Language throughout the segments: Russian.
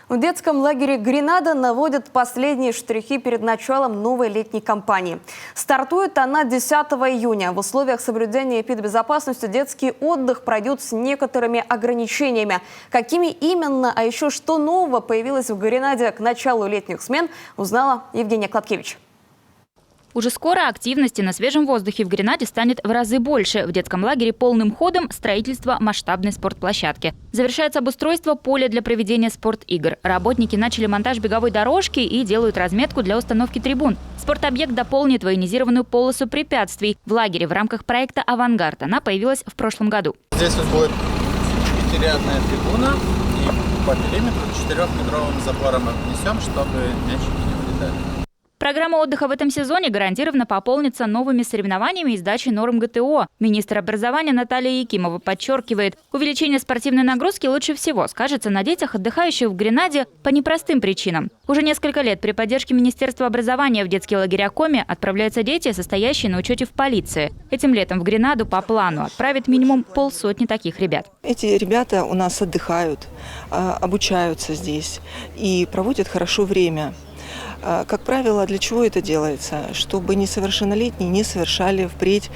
В детском лагере «Гренада» наводят последние штрихи перед началом новой летней кампании. Стартует она 10 июня. В условиях соблюдения эпидбезопасности детский отдых пройдет с некоторыми ограничениями. Какими именно, а еще что нового появилось в «Гренаде» к началу летних смен, узнала Евгения Кладкевич. Уже скоро активности на свежем воздухе в Гренаде станет в разы больше. В детском лагере полным ходом строительство масштабной спортплощадки. Завершается обустройство поля для проведения спортигр. Работники начали монтаж беговой дорожки и делают разметку для установки трибун. Спортобъект дополнит военизированную полосу препятствий. В лагере в рамках проекта «Авангард» она появилась в прошлом году. Здесь вот будет пятирядная трибуна, и по периметру 4-метровым забором обнесем, чтобы мячики не вылетали. Программа отдыха в этом сезоне гарантированно пополнится новыми соревнованиями и сдачей норм ГТО. Министр образования Наталья Якимова подчеркивает, увеличение спортивной нагрузки лучше всего скажется на детях, отдыхающих в Гренаде по непростым причинам. Уже несколько лет при поддержке Министерства образования в детские лагеря Коми отправляются дети, состоящие на учете в полиции. Этим летом в Гренаду по плану отправят минимум 50 таких ребят. Эти ребята у нас отдыхают, обучаются здесь и проводят хорошо время. Как правило, для чего это делается? Чтобы несовершеннолетние не совершали впредь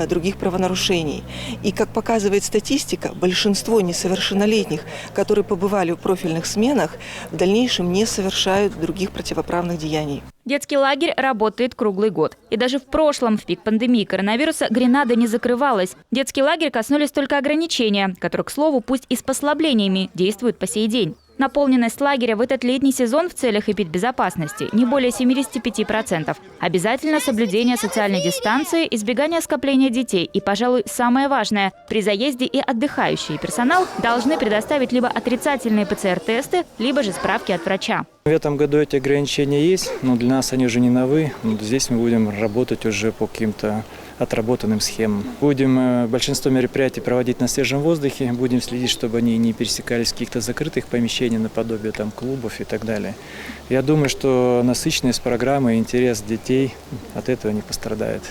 других правонарушений. И, как показывает статистика, большинство несовершеннолетних, которые побывали в профильных сменах, в дальнейшем не совершают других противоправных деяний. Детский лагерь работает круглый год. И даже в прошлом, в пик пандемии коронавируса, Гренада не закрывалась. Детский лагерь коснулись только ограничения, которые, к слову, пусть и с послаблениями, действуют по сей день. Наполненность лагеря в этот летний сезон в целях эпидбезопасности не более 75%. Обязательно соблюдение социальной дистанции, избегание скопления детей и, пожалуй, самое важное – при заезде и отдыхающий персонал должны предоставить либо отрицательные ПЦР-тесты, либо же справки от врача. В этом году эти ограничения есть, но для нас они уже не новые. Здесь мы будем работать уже по каким-то отработанным схемам. Будем большинство мероприятий проводить на свежем воздухе, будем следить, чтобы они не пересекались в каких-то закрытых помещениях, наподобие клубов и так далее. Я думаю, что насыщенность программы и интерес детей от этого не пострадает.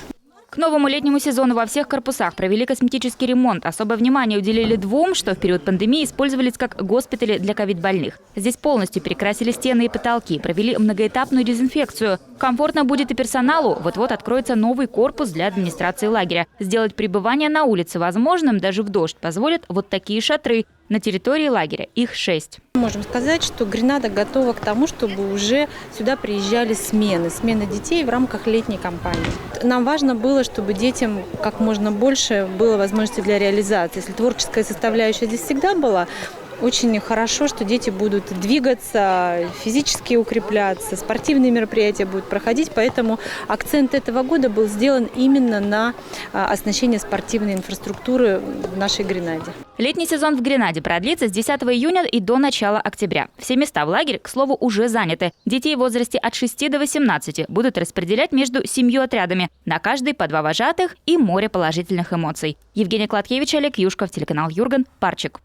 К новому летнему сезону во всех корпусах провели косметический ремонт. Особое внимание уделили двум, что в период пандемии использовались как госпитали для ковид-больных. Здесь полностью перекрасили стены и потолки, провели многоэтапную дезинфекцию. Комфортно будет и персоналу. Вот-вот откроется новый корпус для администрации лагеря. Сделать пребывание на улице возможным даже в дождь позволят вот такие шатры. На территории лагеря их 6. Можем сказать, что Гренада готова к тому, чтобы уже сюда приезжали смены детей в рамках летней кампании. Нам важно было, чтобы детям как можно больше было возможности для реализации. Если творческая составляющая здесь всегда была, очень хорошо, что дети будут двигаться, физически укрепляться, спортивные мероприятия будут проходить. Поэтому акцент этого года был сделан именно на оснащение спортивной инфраструктуры в нашей Гренаде. Летний сезон в Гренаде продлится с 10 июня и до начала октября. Все места в лагере, к слову, уже заняты. Детей в возрасте от 6 до 18 будут распределять между 7 отрядами. На каждый по 2 вожатых и море положительных эмоций. Евгения Кладкевич, Олег Юшков, телеканал Юрган, Парчик.